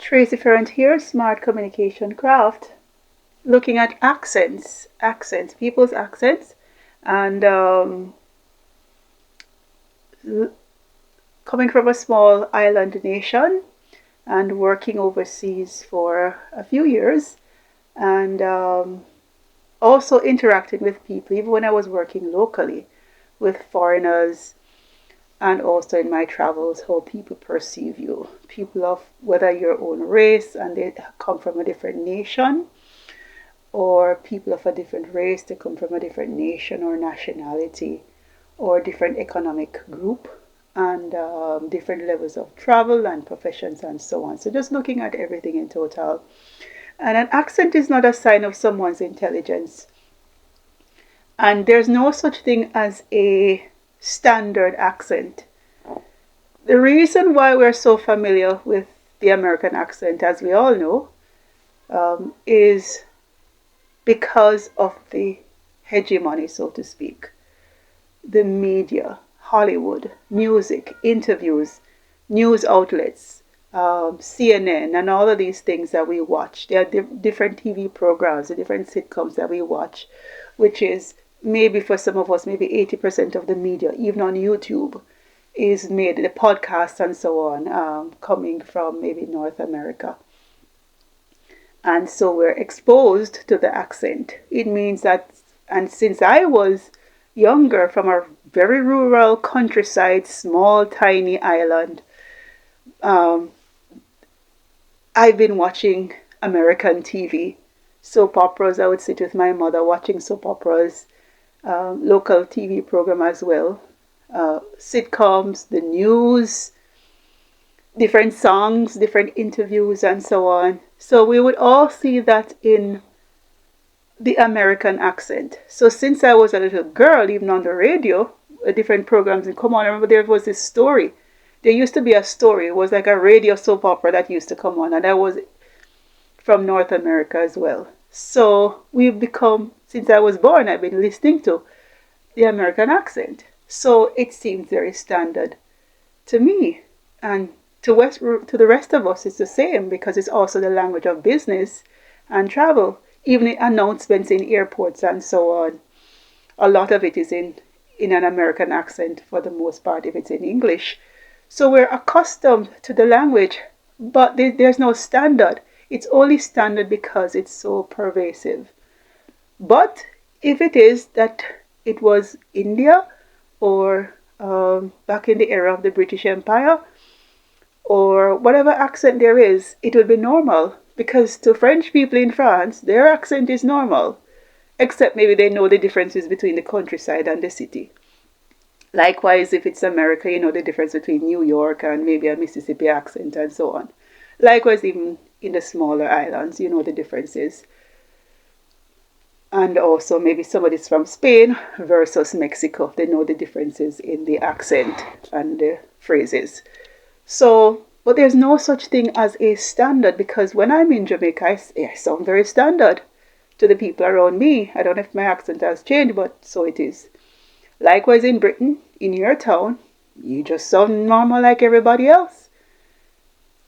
Tracey Ferrant here, Smart Communication Craft, looking at accents, people's accents, and coming from a small island nation and working overseas for a few years, and also interacting with people, even when I was working locally with foreigners, and also in my travels, how people perceive you. People of whether your own race and they come from a different nation, or people of a different race, they come from a different nation or nationality, or different economic group, and different levels of travel and professions and so on. So just looking at everything in total. And an accent is not a sign of someone's intelligence. And there's no such thing as a standard accent. The reason why we're so familiar with the American accent, as we all know, is because of the hegemony, so to speak. The media, Hollywood, music, interviews, news outlets, CNN, and all of these things that we watch. There are different TV programs, the different sitcoms that we watch, which is maybe for some of us, maybe 80% of the media, even on YouTube, is made, the podcasts and so on, coming from maybe North America. And so we're exposed to the accent. It means that, and since I was younger, from a very rural countryside, small, tiny island, I've been watching American TV, soap operas. I would sit with my mother watching soap operas, local TV program as well, sitcoms, the news, different songs, different interviews, and so on. So we would all see that in the American accent. So since I was a little girl, even on the radio, different programs would come on. I remember there was this story. There used to be a story. It was like a radio soap opera that used to come on, and that was from North America as well. So we've become, since I was born, I've been listening to the American accent. So it seems very standard to me. And to the rest of us, it's the same, because it's also the language of business and travel. Even the announcements in airports and so on, a lot of it is in an American accent for the most part, if it's in English. So we're accustomed to the language, but there's no standard. It's only standard because it's so pervasive. But if it is that it was India, or back in the era of the British Empire, or whatever accent there is, it would be normal. Because to French people in France, their accent is normal, except maybe they know the differences between the countryside and the city. Likewise, if it's America, you know the difference between New York and maybe a Mississippi accent and so on. Likewise, even in the smaller islands, you know the differences. And also maybe somebody's from Spain versus Mexico. They know the differences in the accent and the phrases. So, but there's no such thing as a standard, because when I'm in Jamaica, I sound very standard to the people around me. I don't know if my accent has changed, but so it is. Likewise in Britain, in your town, you just sound normal like everybody else.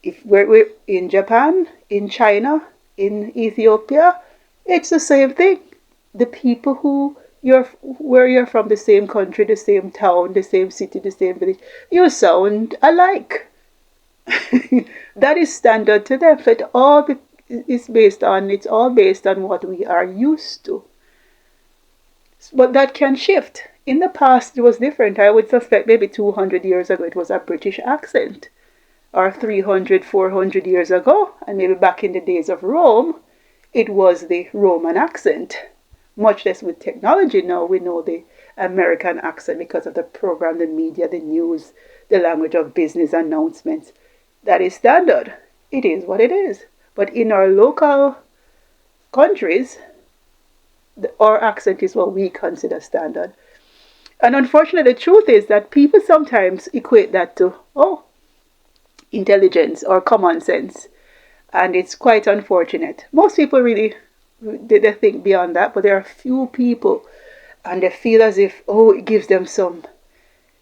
If we're in Japan, in China, in Ethiopia, it's the same thing. The people where you're from, the same country, the same town, the same city, the same village, you sound alike. That is standard to them. So it's all based on what we are used to. But that can shift. In the past, it was different. I would suspect maybe 200 years ago, it was a British accent. Or 300, 400 years ago, and maybe back in the days of Rome, it was the Roman accent. Much less with technology now, we know the American accent because of the program, the media, the news, the language of business announcements. That is standard. It is what it is. But in our local countries, our accent is what we consider standard. And unfortunately, the truth is that people sometimes equate that to, intelligence or common sense. And it's quite unfortunate. Most people really, they think beyond that, but there are few people, and they feel as if, it gives them some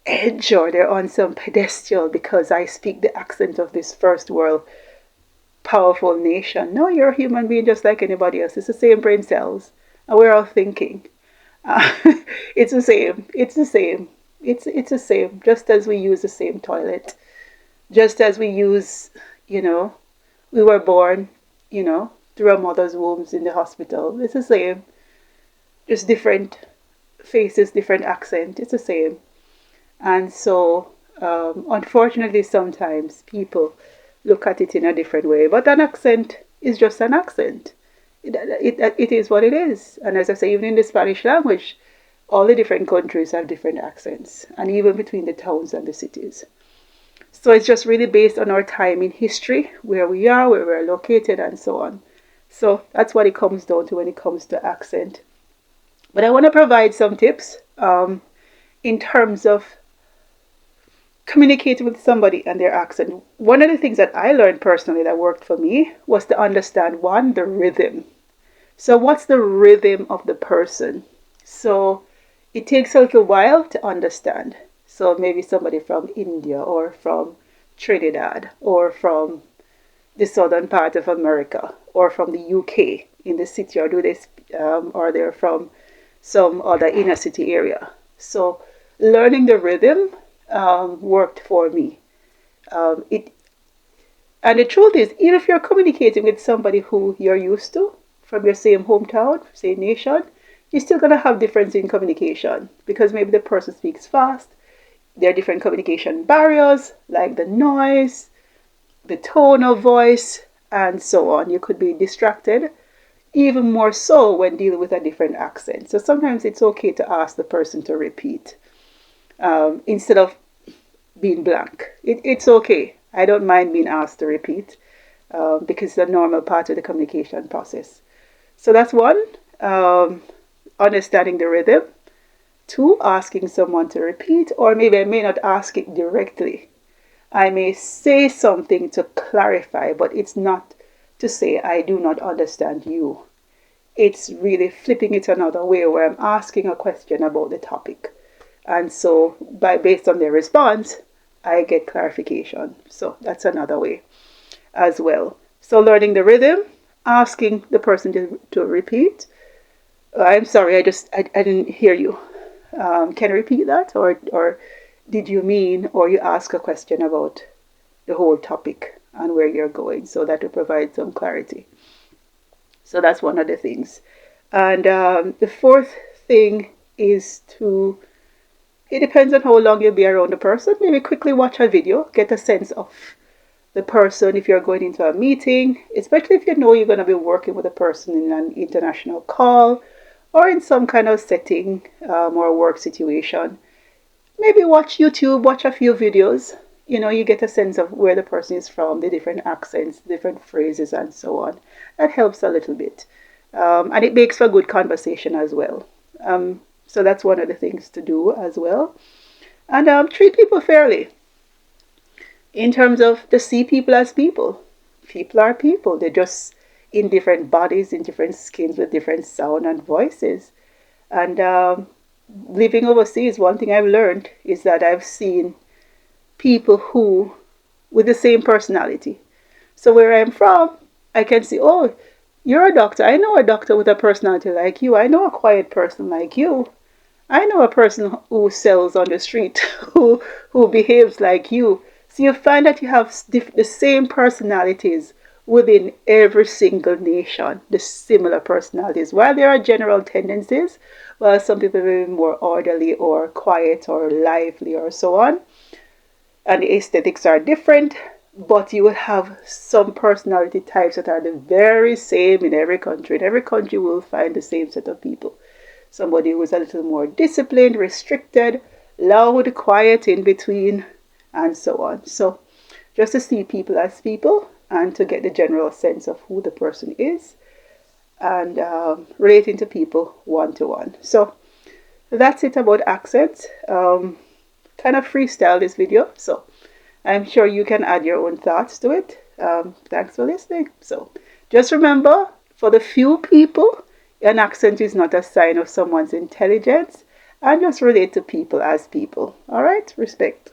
edge, or they're on some pedestal because I speak the accent of this first world powerful nation. No, you're a human being just like anybody else. It's the same brain cells. And we're all thinking. Uh, it's the same. It's the same. It's the same. Just as we use the same toilet. Just as we use, you know, we were born, through our mother's wombs in the hospital. It's the same. Just different faces, different accent. It's the same. And so, unfortunately, sometimes people look at it in a different way. But an accent is just an accent. It is what it is. And as I say, even in the Spanish language, all the different countries have different accents, and even between the towns and the cities. So it's just really based on our time in history, where we are, where we're located, and so on. So that's what it comes down to when it comes to accent. But I want to provide some tips in terms of communicating with somebody and their accent. One of the things that I learned personally that worked for me was to understand, one, the rhythm. So what's the rhythm of the person? So it takes a little while to understand. So maybe somebody from India or from Trinidad or from the southern part of America or from the UK in the city, or do this, or they're from some other inner city area. So learning the rhythm worked for me. It And the truth is, even if you're communicating with somebody who you're used to from your same hometown, same nation, you're still going to have difference in communication because maybe the person speaks fast. There are different communication barriers like the noise, the tone of voice, and so on. You could be distracted, even more so when dealing with a different accent. So sometimes it's okay to ask the person to repeat instead of being blank. It's okay. I don't mind being asked to repeat because it's a normal part of the communication process. So that's one, understanding the rhythm. Two, asking someone to repeat, or maybe I may not ask it directly. I may say something to clarify, but it's not to say I do not understand you. It's really flipping it another way where I'm asking a question about the topic. And so based on their response, I get clarification. So that's another way as well. So learning the rhythm, asking the person to repeat. I'm sorry, I didn't hear you. Can you repeat that? Or did you mean, or you ask a question about the whole topic and where you're going? So that will provide some clarity. So that's one of the things. And the fourth thing is it depends on how long you'll be around the person. Maybe quickly watch a video, get a sense of the person if you're going into a meeting, especially if you know you're going to be working with a person in an international call or in some kind of setting or work situation. Maybe watch YouTube, watch a few videos. You get a sense of where the person is from, the different accents, different phrases, and so on. That helps a little bit. And it makes for good conversation as well. So that's one of the things to do as well. And treat people fairly in terms of to see people as people. People are people. They're just in different bodies, in different skins with different sound and voices. And living overseas, one thing I've learned is that I've seen people who with the same personality. So where I'm from, I can see, oh, you're a doctor. I know a doctor with a personality like you. I know a quiet person like you. I know a person who sells on the street, who behaves like you. So you find that you have the same personalities within every single nation, the similar personalities. While there are general tendencies, well, some people may be more orderly or quiet or lively or so on, and the aesthetics are different, but you will have some personality types that are the very same in every country. In every country, you will find the same set of people. Somebody who is a little more disciplined, restricted, loud, quiet in between, and so on. So just to see people as people and to get the general sense of who the person is and relating to people one-to-one. So that's it about accents. Kind of freestyle this video, so I'm sure you can add your own thoughts to it. Thanks for listening. So just remember, for the few people, an accent is not a sign of someone's intelligence, and just relate to people as people. All right? Respect.